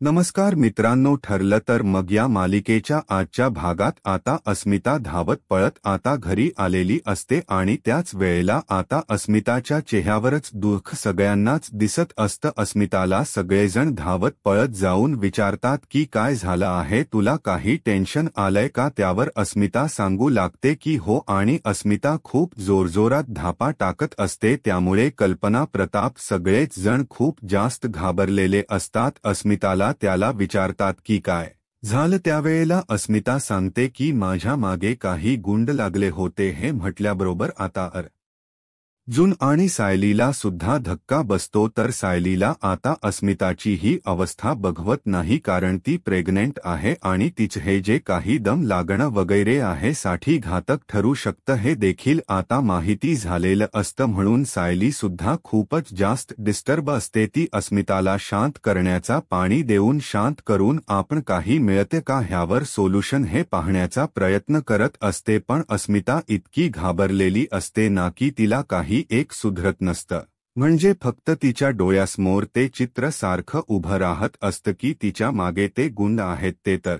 नमस्कार मित्रांनो, ठरलं तर मग या मालिकेच्या आजच्या भागात आता अस्मिता धावत पळत आता घरी आलेली असते आणि त्याच वेळेला आता अस्मिताच्या चेहऱ्यावरच दुःख सगळ्यांनाच दिसत असतं। अस्मिताला सगळेजण धावत पळत जाऊन विचारतात की काय झालं आहे, तुला काही टेन्शन आलंय का? त्यावर अस्मिता सांगू लागते की हो, आणि अस्मिता खूप जोरजोरात धापा टाकत असते, त्यामुळे कल्पना, प्रताप सगळेच जण खूप जास्त घाबरलेले असतात। अस्मिताला त्याला विचारतात की काय झालं, त्यावेळेला अस्मिता सांगते की माझ्या मागे काही गुंड लागले होते। हे म्हटल्याबरोबर आता अर्जुन आणि सायलीला सुद्धा धक्का बसतो, तर सायलीला आता अस्मिताची ही अवस्था बघवत नाही, कारण ती प्रेग्नेंट आहे आणि तिचे हे जे काही दम लागणं वगैरे आहे साठी घातक ठरू शकतं हे देखील आता माहिती झालेलं असतं, म्हणून सायली सुद्धा खूपच जास्त डिस्टर्ब असते। ती अस्मिताला शांत करण्याचा पाणी देऊन शांत करून आपण काही मिळते का ह्यावर सोल्युशन हे पाहण्याचा प्रयत्न करत असते, पण अस्मिता इतकी घाबरलेली असते ना की तिला काही एक सुधरत नसतं। म्हणजे फक्त तिच्या डोळ्यासमोर ते चित्र सारखं उभं राहत असतं की तिच्या मागे ते गुंड आहेत ते तर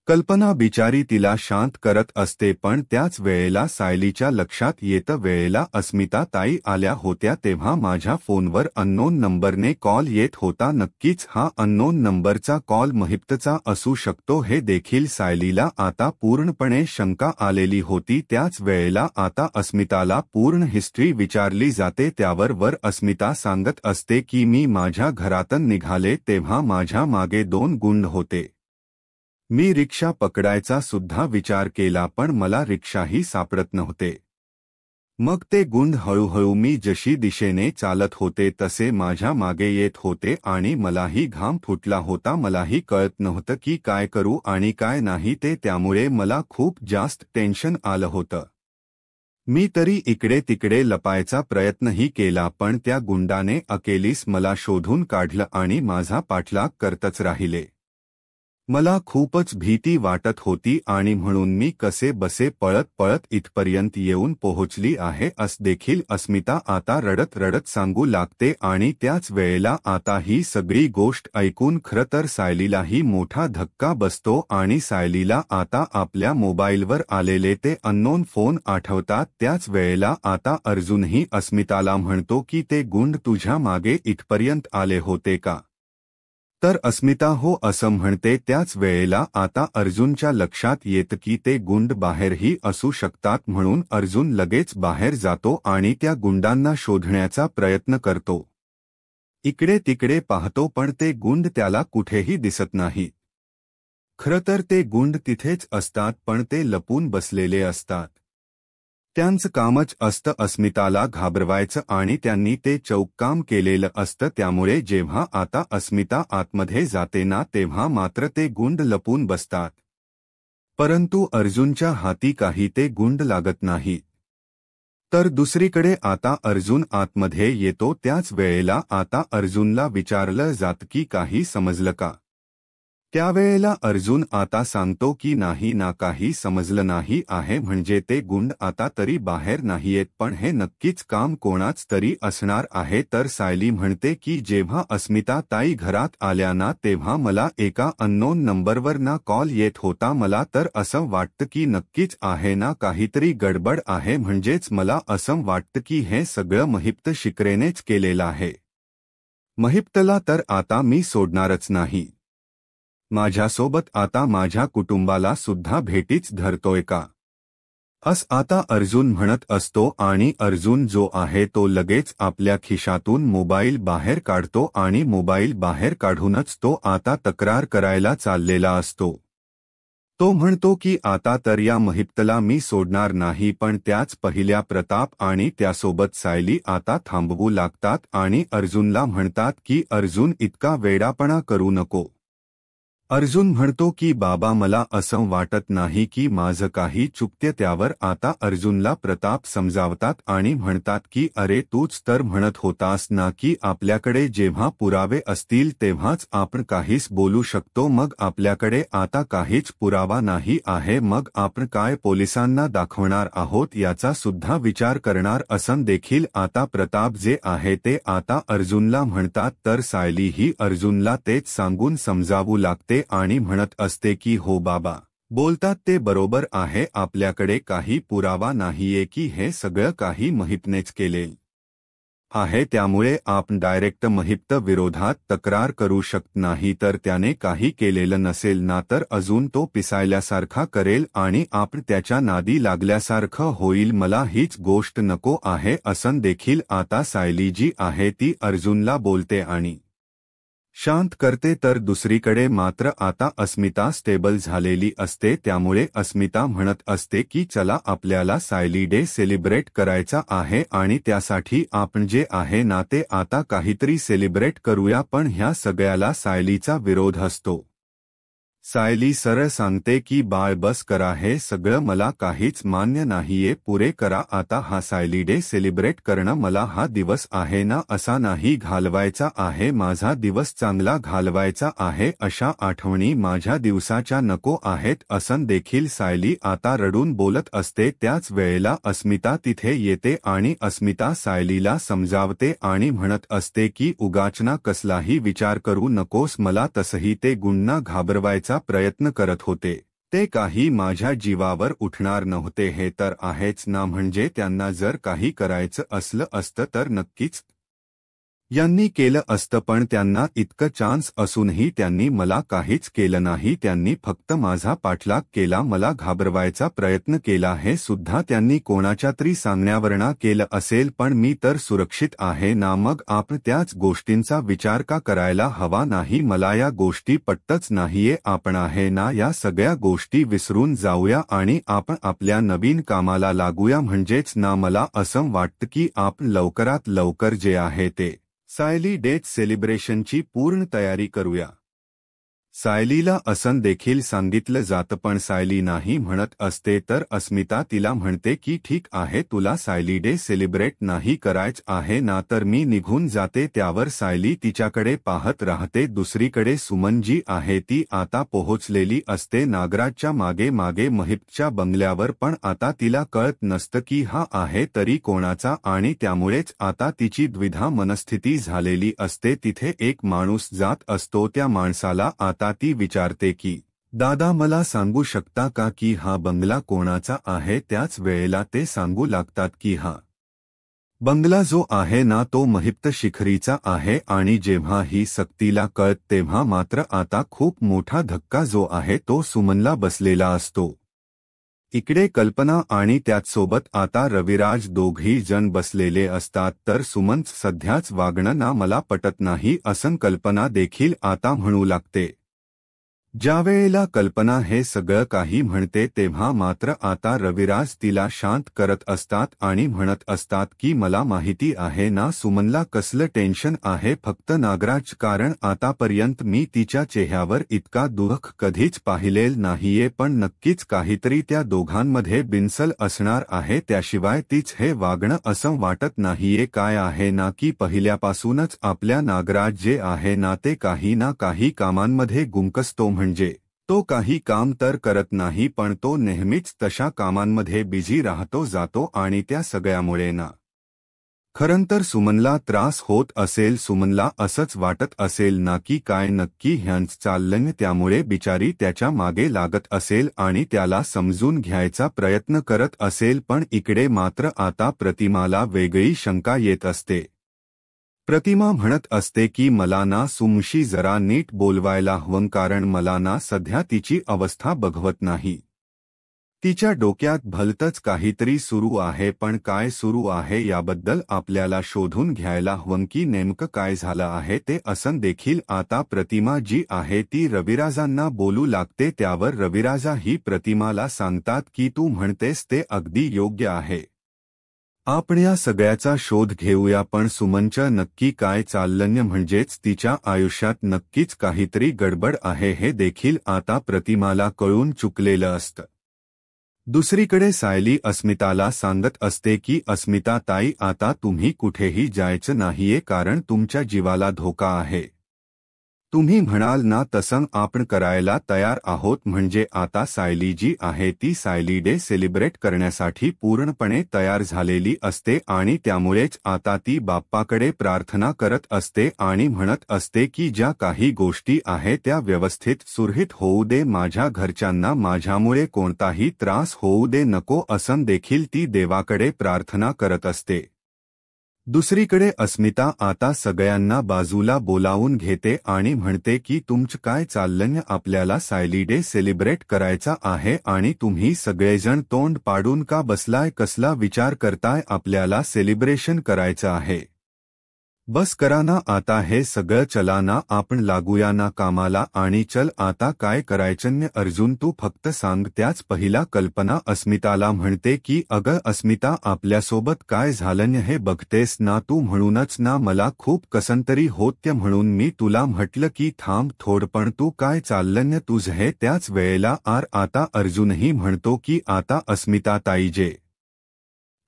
कल्पना बिचारी तिला शांत करत असते, पण त्याच वेळेला सायलीच्या लक्षात येतं, वेळेला अस्मिता ताई आल्या होत्या तेव्हा माझ्या फोनवर अननोन नंबरने कॉल येत होता, नक्कीच हा अननोन नंबरचा कॉल महिप्तचा असू शकतो हे देखील सायलीला आता पूर्णपणे शंका आलेली होती। त्याच वेळेला आता अस्मिताला पूर्ण हिस्ट्री विचारली जाते, त्यावर अस्मिता सांगत असते की मी माझ्या घरातून निघाले तेव्हा माझ्या मागे 2 गुंड होते। मी रिक्षा पकडायचा सुद्धा विचार केला, पण मला रिक्षाही सापडत नव्हते। मग ते गुंड हळूहळू मी जशी दिशेने चालत होते तसे माझ्या मागे येत होते आणि मलाही घाम फुटला होता, मलाही कळत नव्हतं की काय करू आणि काय नाही ते, त्यामुळे मला खूप जास्त टेन्शन आलं होतं। मी तरी इकडे तिकडे लपायचा प्रयत्नही केला, पण त्या गुंडाने अकेलीच मला शोधून काढलं आणि माझा पाठलाग करतच राहिले। मला खूपच भीती वाटत होती आणि म्हणून मी कसे बसे पळत पळत इथपर्यंत येऊन पोहोचली आहे, असं देखील अस्मिता आता रडत रडत सांगू लागते। आणि त्याच वेळेला आता ही सगळी गोष्ट ऐकून खरं तर सायलीलाही मोठा धक्का बसतो आणि सायलीला आता आपल्या मोबाईलवर आलेले ते अननोन फोन आठवतात। त्याच वेळेला आता अर्जुनही अस्मिताला म्हणतो की ते गुंड तुझ्या मागे इथपर्यंत आले होते का? तर अस्मिता हो असं म्हणते। त्याच वेळेला आता अर्जुनच्या लक्षात येतं की ते गुंड बाहेरही असू शकतात, म्हणून अर्जुन लगेच बाहेर जातो आणि त्या गुंडांना शोधण्याचा प्रयत्न करतो। इकडे तिकडे पाहतो, पण ते गुंड त्याला कुठेही दिसत नाही। खरं तर ते गुंड तिथेच असतात, पण ते लपून बसलेले असतात। त्यांचं कामच असतं अस्मिताला घाबरवायचं आणि त्यांनी ते चौककाम केलेलं असतं, त्यामुळे जेव्हा आता अस्मिता आतमध्ये जाते ना तेव्हा मात्र ते गुंड लपून बसतात। परंतु अर्जुनच्या हाती काही ते गुंड लागत नाही। तर दुसरीकडे आता अर्जुन आतमध्ये येतो, त्याच वेळेला आता अर्जुनला विचारलं जातं की काही समजलं का? त्यावेळेला अर्जुन आता सांगतो की नाही ना, काही समजलं नाही आहे, म्हणजे ते गुंड आता तरी बाहेर नाहीयेत, पण हे नक्कीच काम कोणाच तरी असणार आहे। तर सायली म्हणते की जेव्हा अस्मिता ताई घरात आल्या ना तेव्हा मला एका अननोन नंबरवर ना कॉल येत होता, मला तर असं वाटतं की नक्कीच आहे ना काहीतरी गडबड आहे, म्हणजेच मला असं वाटतं की हे सगळं महिप्त शिकरेनेच केलेलं आहे। महिप्तला तर आता मी सोडणारच नाही। माझ्यासोबत आता माझ्या कुटुंबाला सुद्धा भेटीच धरतोय का? असं आता अर्जुन म्हणत असतो आणि अर्जुन जो आहे तो लगेच आपल्या खिशातून मोबाईल बाहेर काढतो आणि मोबाईल बाहेर काढूनच तो आता तक्रार करायला चाललेला असतो। तो म्हणतो की आता तर या महिप्तला मी सोडणार नाही, पण त्याच पहिल्या प्रताप आणि त्यासोबत सायली आता थांबवू लागतात आणि अर्जुनला म्हणतात की अर्जुन इतका वेडापणा करू नको। अर्जुन म्हणतो की बाबा मला असं वाटत नाही की माझं काही चुकते. त्यावर आता अर्जुनला प्रताप समजावतात आणि म्हणतात की अरे तूच तर म्हणत होतास ना की आपल्याकडे जेव्हा पुरावे असतील तेव्हाच आपण काहीच बोलू शकतो. मग आपल्याकडे आता काहीच पुरावा नाही आहे, मग आपण काय पोलिसांना दाखवणार आहोत याचा सुद्धा विचार करणार असं देखील आता प्रताप जे आहे ते आता अर्जुनला म्हणतात. तर सायली ही अर्जुनला तेच सांगून समजावू लागते आणि म्हणत असते की हो बाबा बोलतात ते बरोबर आहे, आपल्याकडे काही पुरावा नाहीये की हे सगळं काही महिपनेच केले आहे, त्यामुळे आपण डायरेक्ट महिप्त विरोधात तक्रार करू शकत नाही. तर त्याने काही केलेलं नसेल ना तर अजून तो पिसायल्यासारखा करेल आणि आपण त्याच्या नादी लागल्यासारखं होईल. मला हीच गोष्ट नको आहे असं देखील आता सायली जी आहे ती अर्जुनला बोलते आणि शांत करते. तर दुसरीकडे मात्र आता अस्मिता स्टेबल झालेली असते, त्यामुळे अस्मिता म्हणत असते की चला आपल्याला सायली डे सेलिब्रेट करायचा आहे आणि त्यासाठी आपण जे आहे ना ते आता काहीतरी सेलिब्रेट करूया. पण ह्या सगळ्याला सायलीचा विरोध असतो. सायली सरळ सांगते की बाळ बस करा, हे सगळं मला काहीच मान्य नाहीये, पुरे करा आता हा सायली डे सेलिब्रेट करणं. मला हा दिवस आहे ना असा नाही घालवायचा आहे, माझा दिवस चांगला घालवायचा आहे, अशा आठवणी माझ्या दिवसाच्या नको आहेत असं देखील सायली आता रडून बोलत असते. त्याच वेळेला अस्मिता तिथे येते आणि अस्मिता सायलीला समजावते आणि म्हणत असते की उगाचना कसलाही विचार करू नकोस, मला तसही ते गुन्हा घाबरवायचा प्रयत्न करत होते, ते काही माझ्या जीवावर उठणार नव्हते, हे तर आहेच ना. म्हणजे त्यांना जर काही करायचं असलं असतं तर नक्कीच यांनी केलं असतं, पण त्यांना इतकं चान्स असूनही त्यांनी मला काहीच केलं नाही. त्यांनी फक्त माझा पाठलाग केला, मला घाबरवायचा प्रयत्न केला, हे सुद्धा त्यांनी कोणाच्या तरी सांगण्यावरनं केलं असेल, पण मी तर सुरक्षित आहे ना. मग आपण त्याच गोष्टींचा विचार का करायला हवा नाही? मला या गोष्टी पटतच नाहीये. आपण आहे ना या सगळ्या गोष्टी विसरून जाऊया आणि आपण आपल्या नवीन कामाला लागूया. म्हणजेच ना मला असं वाटतं की आपण लवकरात लवकर जे आहे ते सायली डे सेलिब्रेशनची पूर्ण तयारी करूया. सायलीला असं देखील सांगितलं जातं, पण सायली नाही म्हणत असते. तर अस्मिता तिला म्हणते की ठीक आहे, तुला सायली डे सेलिब्रेट नाही करायचं आहे ना तर मी निघून जाते. त्यावर सायली तिच्याकडे पाहत राहते. दुसरीकडे सुमन जी आहे ती आता पोहोचलेली असते नागराजच्या मागे मागे महिपच्या बंगल्यावर, पण आता तिला कळत नसतं की हा आहे तरी कोणाचा, आणि त्यामुळेच आता तिची द्विधा मनस्थिती झालेली असते. तिथे एक माणूस जात असतो, त्या माणसाला आता ती विचारते की दादा मला सांगू शकता का की हा बंगला कोणाचा आहे? त्याच वेळेला ते सांगू लागतात की हा बंगला जो आहे ना तो महिप्त शिखरीचा आहे. आणि जेव्हा ही सक्तीला कळत तेव्हा मात्र आता खूप मोठा धक्का जो आहे तो सुमनला बसलेला असतो. इकडे कल्पना आणि त्याचसोबत आता रविराज दोघी जण बसलेले असतात. तर सुमन सध्याच वागणं ना मला पटत नाही असं कल्पना देखील आता म्हणू लागते. ज्यावेळेला कल्पना हे सगळं काही म्हणते तेव्हा मात्र आता रविराज तिला शांत करत असतात आणि म्हणत असतात की मला माहिती आहे ना सुमनला कसलं टेन्शन आहे फक्त नागराज, कारण आतापर्यंत मी तिच्या चेहऱ्यावर इतका दुःख कधीच पाहिलेलं नाहीये, पण नक्कीच काहीतरी त्या दोघांमध्ये बिनसल असणार आहे, त्याशिवाय तीच हे वागणं असं वाटत नाहीये. काय आहे ना की पहिल्यापासूनच आपल्या नागराज जे आहे ना ते काही ना काही कामांमध्ये गुंकसतो. म्हणजे तो काही काम तर करत नाही, पण तो नेहमीच तशा कामांमध्ये बिझी राहतो जातो आणि त्या सगळ्यामुळे ना खरंतर सुमनला त्रास होत असेल. सुमनला असंच वाटत असेल ना की काय नक्की ह्यांच चाललंय, त्यामुळे बिचारी त्याच्या मागे लागत असेल आणि त्याला समजून घ्यायचा प्रयत्न करत असेल. पण इकडे मात्र आता प्रतिमाला वेगळी शंका येत असते. प्रतिमा म्हणत असते की मला ना सुमशी जरा नीट बोलवायला हवं, कारण मला ना सध्या तिची अवस्था बघवत नाही. तिच्या डोक्यात भलतंच काहीतरी सुरू आहे, पण काय सुरू आहे याबद्दल आपल्याला शोधून घ्यायला हवं की नेमकं काय झालं आहे ते. असं देखील आता प्रतिमा जी आहे ती रविराजांना बोलू लागते. त्यावर रविराजा ही प्रतिमाला सांगतात की तू म्हणतेस ते अगदी योग्य आहे. आपण या सगळ्याचा शोध घेऊया, पण सुमनचं नक्की काय चाललंय, म्हणजेच तिच्या आयुष्यात नक्कीच काहीतरी गडबड आहे हे देखील आता प्रतिमाला कळून चुकलेलं असतं. दुसरीकडे सायली अस्मिताला सांगत असते की अस्मिता ताई, आता तुम्ही कुठेही जायचं नाहीये, कारण तुमच्या जीवाला धोका आहे. तुम्ही म्हणाल ना तसं आपण करायला तयार आहोत. म्हणजे आता सायली जी आहे ती सायली डे सेलिब्रेट करण्यासाठी पूर्णपणे तयार झालेली असते आणि त्यामुळेच आता ती बाप्पाकडे प्रार्थना करत असते आणि म्हणत असते की ज्या काही गोष्टी आहेत त्या व्यवस्थित सुरळीत होऊ दे, माझ्या घरच्यांना माझ्यामुळे कोणताही त्रास होऊ दे नको, असं देखील ती देवाकडे प्रार्थना करत असते. दुसरीकडे अस्मिता आता सगळ्यांना बाजूला बोलावून घेते आणि म्हणते की तुमचं काय चाललंय, आपल्याला सायली डे सेलिब्रेट करायचा आहे आणि तुम्ही सगळेजण तोंड पाडून का बसलाय, कसला विचार करताय, आपल्याला सेलिब्रेशन करायचं आहे. बस करा ना आता हे सगळं, चला ना आपण लागूया ना कामाला आणि चल आता काय करायचं अर्जुन तू फक्त सांग. त्याच पहिला कल्पना अस्मिताला म्हणते की अगं अस्मिता, आपल्यासोबत काय झालं हे बघतेस ना तू, म्हणूनच ना मला खूप कसंतरी होत्य, म्हणून मी तुला म्हटलं की थांब थोड, पण तू काय चाललंय तुझं हे. त्याच वेळेला आता अर्जुनही म्हणतो की आता अस्मिता ताई जे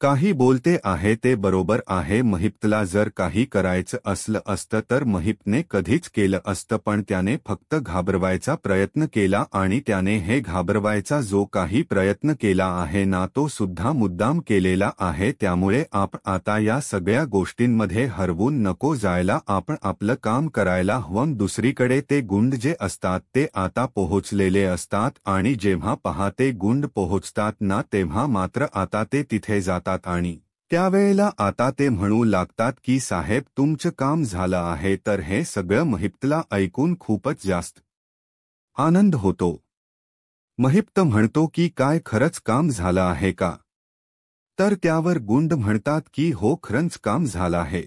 काही बोलते आहे ते बरोबर आहे. महिपतला जर काही करायचं असलं असतं तर महिपने कधीच केलं असतं, पण त्याने फक्त घाबरवायचा प्रयत्न केला आणि त्याने हे घाबरवायचा जो काही प्रयत्न केला आहे ना तो सुद्धा मुद्दाम केलेला आहे. त्यामुळे आपण आता या सगळ्या गोष्टींमध्ये हरवून नको जायला, आपण आपलं काम करायला हवं. दुसरीकडे ते गुंड जे असतात ते आता पोहोचलेले असतात आणि जेव्हा पहाते गुंड पोहोचतात ना तेव्हा मात्र आता ते तिथे जातात आणि त्यावेळेला आता ते म्हणू लागतात की साहेब तुमचं काम झालं आहे. तर हे सगळं महिपतला ऐकून खूपच जास्त आनंद होतो. महिप्त म्हणतो की काय खरंच काम झालं आहे का? तर त्यावर गुंड म्हणतात की हो खरंच काम झालं आहे.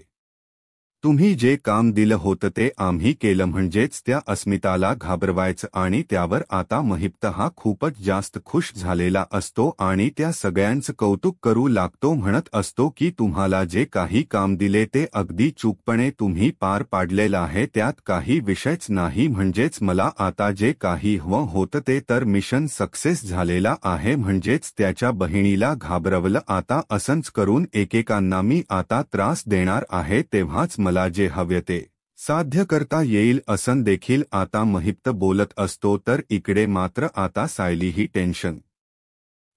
तुम्ही जे काम दिलं होतं ते आम्ही केलं. म्हणजेच त्या अस्मिताला घाबरवायचं आणि त्यावर आता महिप्त हा खूपच जास्त खुश झालेला असतो आणि त्या सगळ्यांचं कौतुक करू लागतो. म्हणत असतो की तुम्हाला जे काही काम दिले ते अगदी चूकपणे तुम्ही पार पाडलेलं आहे, त्यात काही विषयच नाही. म्हणजेच मला आता जे काही हवं होतं ते तर मिशन सक्सेस झालेला आहे. म्हणजेच त्याच्या बहिणीला घाबरवलं, आता असंच करून एकेकांना मी आता त्रास देणार आहे, तेव्हाच मला जे हवे ते साध्य करता येईल असं देखील आता महिप्त बोलत असतो. तर इकडे मात्र आता सायली ही टेन्शन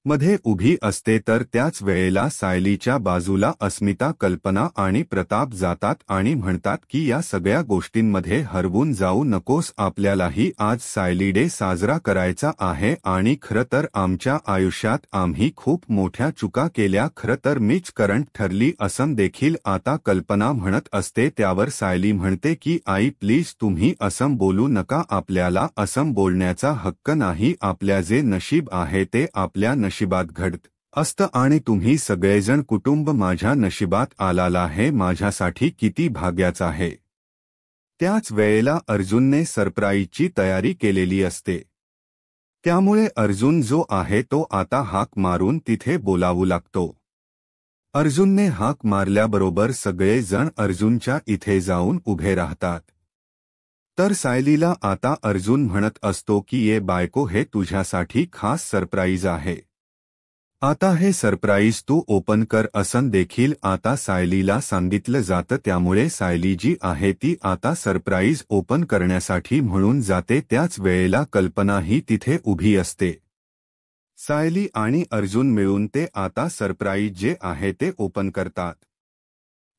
मध्ये उभी असते. तर त्याच वेळेला सायलीच्या बाजूला अस्मिता, कल्पना आणि प्रताप जातात आणि म्हणतात की या सगळ्या गोष्टींमध्ये हरवून जाऊ नकोस, आपल्यालाही आज सायली डे साजरा करायचा आहे आणि खरं तर आमच्या आयुष्यात आम्ही खूप मोठ्या चुका केल्या, खरं तर मीच करंट ठरली असं देखील आता कल्पना म्हणत असते. त्यावर सायली म्हणते की आई प्लीज तुम्ही असं बोलू नका, आपल्याला असं बोलण्याचा हक्क नाही, आपल्या जे नशीब आहे ते आपल्या नशिबात घडत असतं आणि तुम्ही सगळेजण कुटुंब माझ्या नशिबात आलाला हे माझ्यासाठी किती भाग्याचं आहे. त्याच वेळेला अर्जुनने सरप्राईजची तयारी केलेली असते. त्यामुळे अर्जुन जो आहे तो आता हाक मारून तिथे बोलावू लागतो. अर्जुनने हाक मारल्याबरोबर सगळे जण अर्जुनच्या इथे जाऊन उभे राहतात. तर सायलीला आता अर्जुन म्हणत असतो की ये बायको, हे तुझ्यासाठी खास सरप्राईज आहे. आता हे सरप्राईज तू ओपन कर असं देखील आता सायलीला सांगितलं जातं. त्यामुळे सायली जी आहे ती आता सरप्राईज ओपन करण्यासाठी म्हणून जाते. त्याच वेळेला कल्पनाही तिथे उभी असते. सायली आणि अर्जुन मिळून ते आता सरप्राईज जे आहे ते ओपन करतात.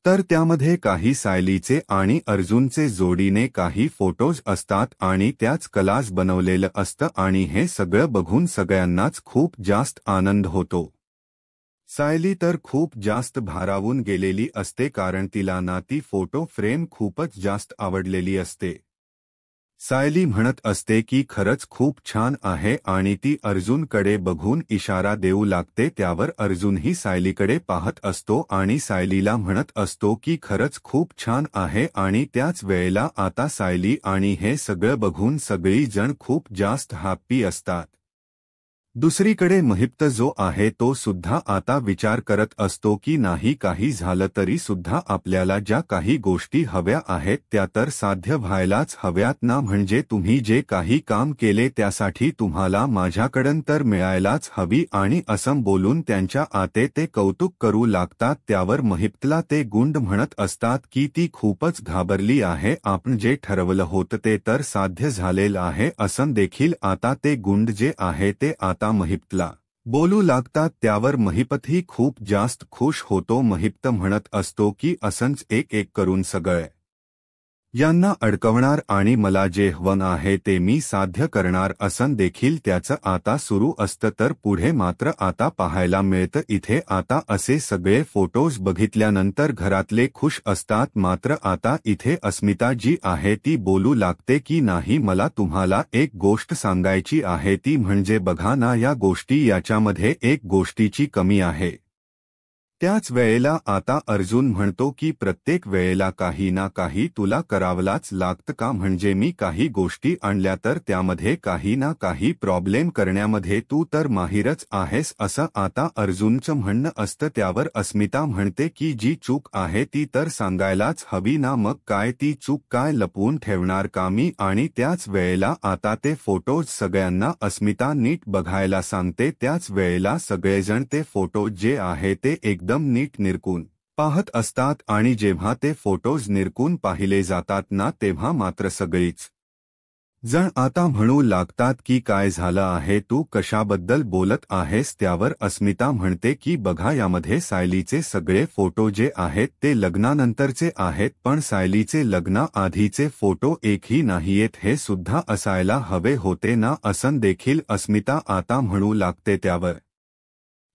तर त्यामध्ये काही सायलीचे आणि अर्जुनचे जोडीने काही फोटोज असतात आणि त्याच कलाज बनवलेलं असतं आणि हे सगळं बघून सगळ्यांनाच खूप जास्त आनंद होतो. सायली तर खूप जास्त भारावून गेलेली असते, कारण तिला ना ती फोटो फ्रेम खूपच जास्त आवडलेली असते. सायली म्हणत असते की खरंच खूप छान आहे आणि ती अर्जुनकडे बघून इशारा देऊ लागते. त्यावर अर्जुनही सायलीकडे पाहत असतो आणि सायलीला म्हणत असतो की खरंच खूप छान आहे. आणि त्याच वेळेला आता सायली आणि हे सगळं बघून सगळी जण खूप जास्त हॅप्पी असतात. दुसरीकडे महिप्त जो आहे तो सुद्धा आता विचार करत असतो की नाही काही झालं तरी सुद्धा आपल्याला ज्या काही गोष्टी हव्या आहेत त्या तर साध्य व्हायलाच हव्यात ना, म्हणजे तुम्ही जे काही काम केले त्यासाठी तुम्हाला माझ्याकडून तर मिळायलाच हवी, आणि असं बोलून त्यांच्या आते ते कौतुक करू लागतात. त्यावर महिप्तला ते गुंड म्हणत असतात की ती खूपच घाबरली आहे, आपण जे ठरवलं होतं ते तर साध्य झालेलं आहे असं देखील आता ते गुंड जे आहे ते आता महिप्तला बोलू लागतात. त्यावर महिपतही खूप जास्त खुश होतो. महिप्त म्हणत असतो की असंच एक एक करून सगळे यांना अडकवणार आणि मला जे हवं आहे ते मी साध्य करणार असं देखील त्याचं आता सुरू असतं. तर पुढे मात्र आता पाहायला मिळतं इथे आता असे सगळे फोटोज बघितल्यानंतर घरातले खुश असतात, मात्र आता इथे अस्मिता जी आहे ती बोलू लागते की नाही मला तुम्हाला एक गोष्ट सांगायची आहे, ती म्हणजे बघा ना या गोष्टी याच्यामध्ये एक गोष्टीची कमी आहे. त्याच वेळेला आता अर्जुन म्हणतो की प्रत्येक वेळेला काही ना काही तुला करावलाच लागतं का, म्हणजे मी काही गोष्टी आणल्या तर त्यामध्ये काही ना काही प्रॉब्लेम करण्यामध्ये तू तर माहिरच आहेस असं आता अर्जुनचं म्हणणं असतं. त्यावर अस्मिता म्हणते की जी चूक आहे ती तर सांगायलाच हवी ना, मग काय ती चूक काय लपवून ठेवणार का मी. आणि त्याच वेळेला आता ते फोटोज सगळ्यांना अस्मिता नीट बघायला सांगते. त्याच वेळेला सगळेजण ते फोटोज जे आहे ते एकदम नीट निरखून पाहत असतात, आणि जेव्हा ते फोटोज निरखून पाहिले जातात ना तेव्हा मात्र सगळीच जण आता म्हणू लागतात की काय झालं आहे, तू कशाबद्दल बोलत आहेस. त्यावर अस्मिता म्हणते की बघा यामध्ये सायलीचे सगळे फोटो जे आहेत ते लग्नानंतरचे आहेत, पण सायलीचे लग्नाआधीचे फोटो एकही नाहीयेत, हे सुद्धा असायला हवे होते ना असं देखील अस्मिता आता म्हणू लागते. त्यावर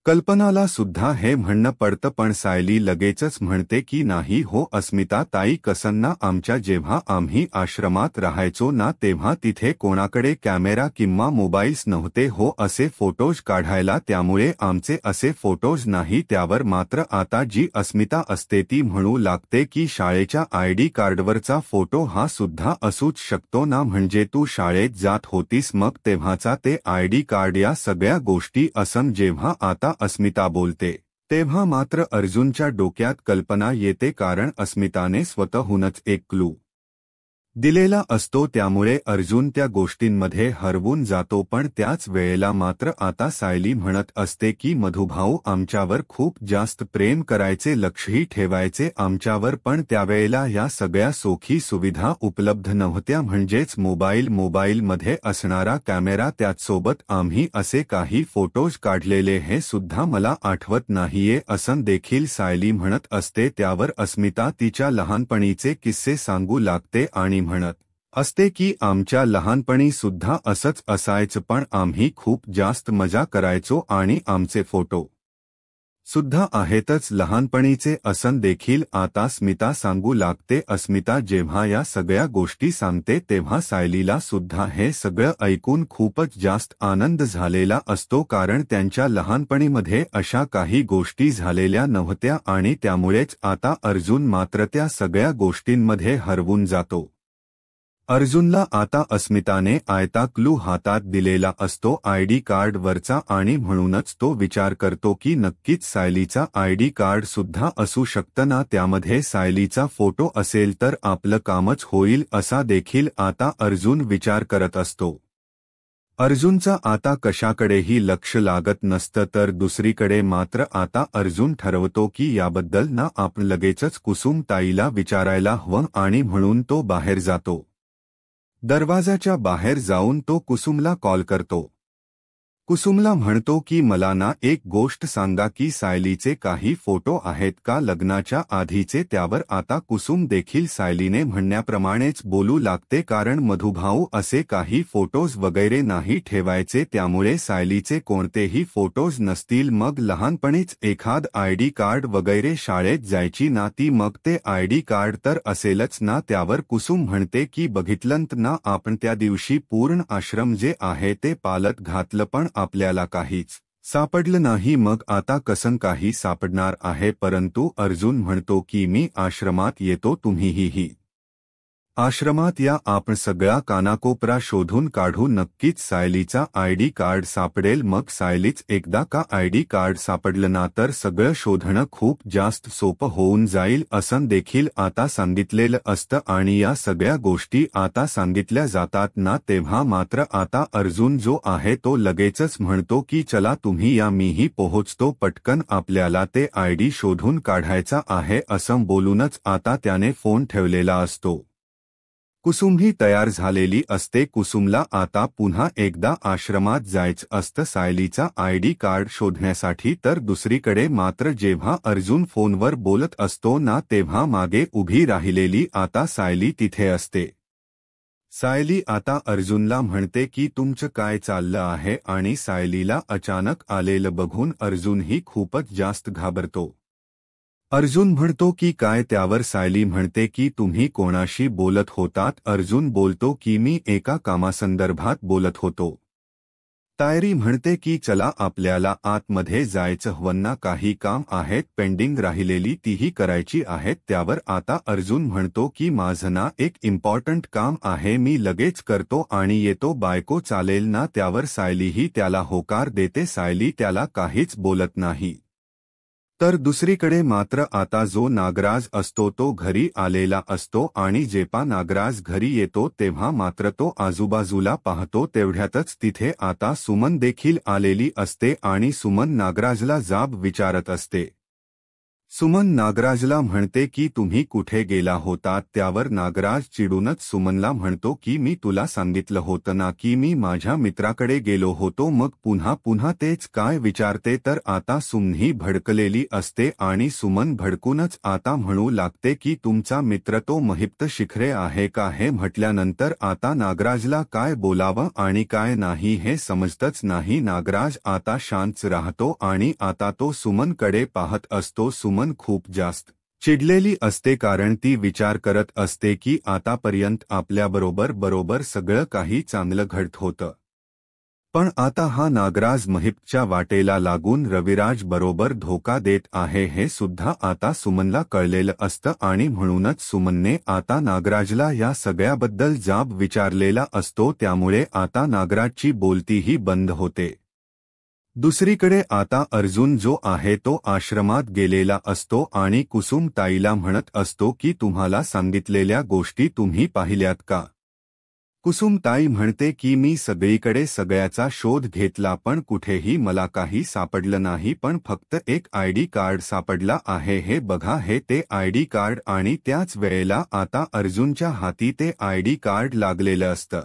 कल्पनाला सुद्धा हे म्हणणं पडतं, पण सायली लगेचच म्हणते की नाही हो अस्मिता ताई, कसं ना आमच्या जेव्हा आम्ही आश्रमात राहायचो ना तेव्हा तिथे कोणाकडे कॅमेरा किंवा मोबाईल्स नव्हते हो असे फोटोज काढायला, त्यामुळे आमचे असे फोटोज नाही. त्यावर मात्र आता जी अस्मिता असते ती म्हणू लागते की शाळेच्या आयडी कार्डवरचा फोटो हा सुद्धा असूच शकतो ना, म्हणजे तू शाळेत जात होतीस मग तेव्हाचा ते आयडी कार्ड या सगळ्या गोष्टी असं. जेव्हा आता अस्मिता बोलते तेव्हा मात्र अर्जुनच्या डोक्यात कल्पना येते, कारण अस्मिताने स्वतःहूनच एक क्लू दिलेला असतो, त्यामुळे अर्जुन त्या गोष्टींमध्ये हरवून जातो. पण त्याच वेळेला मात्र आता सायली म्हणत असते की मधुभाऊ आमच्यावर खूप जास्त प्रेम करायचे, लक्षही ठेवायचे आमच्यावर, पण त्यावेळेला या सगळ्या सोखी सुविधा उपलब्ध नव्हत्या, म्हणजेच मोबाईलमध्ये असणारा कॅमेरा, त्याचसोबत आम्ही असे काही फोटोज काढलेले हे सुद्धा मला आठवत नाहीये असं देखील सायली म्हणत असते. त्यावर अस्मिता तिच्या लहानपणीचे किस्से सांगू लागते आणि म्हणत असते की आमच्या लहानपणी सुद्धा असंच असायचं, पण आम्ही खूप जास्त मजा करायचो आणि आमचे फोटो सुद्धा आहेतच लहानपणीचे असं देखील आता स्मिता सांगू लागते. अस्मिता जेव्हा या सगळ्या गोष्टी सांगते तेव्हा सायलीला सुद्धा हे सगळं ऐकून खूपच जास्त आनंद झालेला असतो, कारण त्यांच्या लहानपणीमध्ये अशा काही गोष्टी झालेल्या नव्हत्या आणि त्यामुळेच आता अर्जुन मात्र त्या सगळ्या गोष्टींमध्ये हरवून जातो. अर्जुनला आता अस्मिताने आयता क्लू हातात दिलेला असतो आयडी कार्डवरचा, आणि म्हणूनच तो विचार करतो की नक्कीच सायलीचा आयडी कार्ड सुद्धा असू शकतं ना, त्यामध्ये सायलीचा फोटो असेल तर आपलं कामच होईल असा देखील आता अर्जुन विचार करत असतो. अर्जुनचा आता कशाकडेही लक्ष लागत नसतं, तर दुसरीकडे मात्र आता अर्जुन ठरवतो की याबद्दल ना आपण लगेचच कुसुम ताईला विचारायला हवं, आणि म्हणून तो बाहेर जातो. दरवाजाच्या बाहेर जाऊन तो कुसुमला कॉल करतो. कुसुमला म्हणतो की मला ना एक गोष्ट सांगा की सायलीचे काही फोटो आहेत का लग्नाच्या आधीचे. त्यावर आता कुसुम देखील सायलीने म्हणण्याप्रमाणेच बोलू लागते, कारण मधुभाऊ असे काही फोटोज वगैरे नाही ठेवायचे, त्यामुळे सायलीचे कोणतेही फोटोज नसतील. मग लहानपणीच एखाद आयडी कार्ड वगैरे शाळेत जायची ना ती, मग ते आयडी कार्ड तर असेलच ना. त्यावर कुसुम म्हणते की बघितलंत ना आपण त्या दिवशी पूर्ण आश्रम जे आहे ते पालत घातलं, पण आपल्याला काहीच सापडलं नाही, मग आता कसं काही सापडणार आहे. परंतु अर्जुन म्हणतो की मी आश्रमात येतो, तुम्हीही आश्रमात या आपण सगळा कानाकोपरा शोधून काढू, नक्कीच सायलीचा आयडी कार्ड सापडेल. मग सायलीच एकदा का आयडी कार्ड सापडलं ना तर सगळं शोधणं खूप जास्त सोपं होऊन जाईल असं देखील आता सांगितलेलं असतं. आणि या सगळ्या गोष्टी आता सांगितल्या जातात ना तेव्हा मात्र आता अर्जुन जो आहे तो लगेचच म्हणतो की चला तुम्ही या, मीही पोहोचतो पटकन, आपल्याला ते आयडी शोधून काढायचा आहे असं बोलूनच आता त्याने फोन ठेवलेला असतो. कुसुमही तयार झालेली असते. कुसुमला आता पुन्हा एकदा आश्रमात जायचं असतं सायलीचा आयडी कार्ड शोधण्यासाठी. तर दुसरीकडे मात्र जेव्हा अर्जुन फोनवर बोलत असतो ना तेव्हा मागे उभी राहिलेली आता सायली तिथे असते. सायली आता अर्जुनला म्हणते की तुमचं काय चाललं आहे, आणि सायलीला अचानक आलेलं बघून अर्जुनही खूपच जास्त घाबरतो. अर्जुन म्हणतो की काय, त्यावर सायली म्हणते की तुम्ही कोणाशी बोलत होतात. अर्जुन बोलतो की मी एका कामासंदर्भात बोलत होतो. तायरी म्हणते की चला आपल्याला आतमध्ये जायचं हवं, काही काम आहेत पेंडिंग राहिलेली तीही करायची आहेत. त्यावर आता अर्जुन म्हणतो की माझं ना एक इम्पॉर्टंट काम आहे, मी लगेच करतो आणि येतो, बायको चालेल ना. त्यावर सायलीही त्याला होकार देते. सायली त्याला काहीच बोलत नाही. तर दुसरीकडे मात्र आता जो नागराज असतो तो घरी आलेला असतो आणि जेव्हा नागराज घरी येतो तेव्हा मात्र तो आजूबाजूला पाहतो. तेवढ्यातच तिथे आता सुमन देखील आलेली असते आणि सुमन नागराजला जाब विचारत असते. सुमन नागराजला म्हणते की तुम्ही कुठे गेला होतात. त्यावर नागराज चिडूनच सुमनला म्हणतो की मी तुला सांगितलं होतं ना की मी माझ्या मित्राकडे गेलो होतो, मग पुन्हा पुन्हा तेच काय विचारते. तर आता सुमनही भडकलेली असते आणि सुमन भडकूनच आता म्हणू लागते की तुमचा मित्र तो महिप्त शिखरे आहे का. हे म्हटल्यानंतर आता नागराजला काय बोलावं आणि काय नाही हे समजतच नाही. नागराज आता शांत राहतो आणि आता तो सुमनकडे पाहत असतो. सुमन खूप जास्त चिडलेली असते कारण ती विचार करत असते की आतापर्यंत आपल्याबरोबर सगळं काही चांगलं घडत होतं, पण आता हा नागराज महिपच्या वाटेला लागून रविराज बरोबर धोका देत आहे हे सुद्धा आता सुमनला कळलेलं असतं. आणि म्हणूनच सुमनने आता नागराजला या सगळ्याबद्दल जाब विचारलेला असतो. त्यामुळे आता नागराजची बोलतीही बंद होते. दुसरीकडे आता अर्जुन जो आहे तो आश्रमात गेलेला असतो आणि कुसुम ताईला म्हणत असतो की तुम्हाला सांगितलेल्या गोष्टी तुम्ही पाहिल्यात का. कुसुम ताई म्हणते की मी सगळीकडे सगळ्याचा शोध घेतला पण कुठेही मला काही सापडलं नाही, पण फक्त एक आयडी कार्ड सापडला आहे. हे बघा, हे ते आयडी कार्ड. आणि त्याच वेळेला आता अर्जुनच्या हाती ते आयडी कार्ड लागलेलं असतं.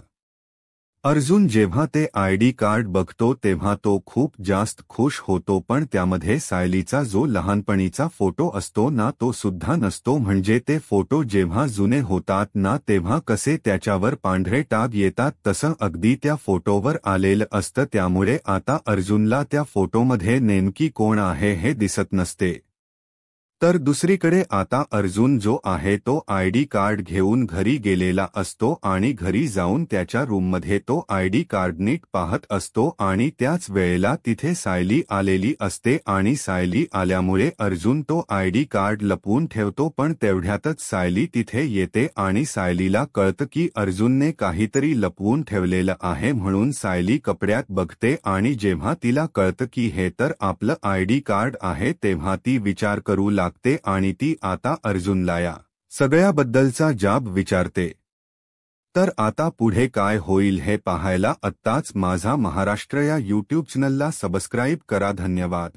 अर्जुन जेव्हा ते आयडी कार्ड बघतो तेव्हा तो खूप जास्त खुश होतो, पण त्यामध्ये सायलीचा जो लहानपणीचा फोटो असतो ना तो सुद्धा नसतो. म्हणजे ते फोटो जेव्हा जुने होतात ना तेव्हा कसे त्याच्यावर पांढरे डाग येतात तसं अगदी त्या फोटोवर आलेलं असतं. त्यामुळे आता अर्जुनला त्या फोटोमध्ये नेमकी कोण आहे हे दिसत नसते. तर दुसरीकडे आता अर्जुन जो आहे तो आयडी कार्ड घेऊन घरी गेलेला असतो आणि घरी जाऊन त्याच्या रूममध्ये तो आयडी कार्ड नीट पाहत असतो आणि त्याच वेळेला तिथे सायली आलेली असते आणि सायली आल्यामुळे अर्जुन तो आयडी कार्ड लपवून ठेवतो. पण तेवढ्यातच सायली तिथे येते आणि सायलीला कळतं की अर्जुनने काहीतरी लपवून ठेवलेलं आहे, म्हणून सायली कपड्यात बघते आणि जेव्हा तिला कळतं की हे तर आपलं आयडी कार्ड आहे तेव्हा ती विचार करू लागते आणि ती आता अर्जुनला या सगळ्याबद्दलचा जाब विचारते. तर आता पुढे काय होईल हे पाहायला आत्ताच माझा महाराष्ट्र या यूट्यूब चॅनलला सबस्क्राईब करा. धन्यवाद.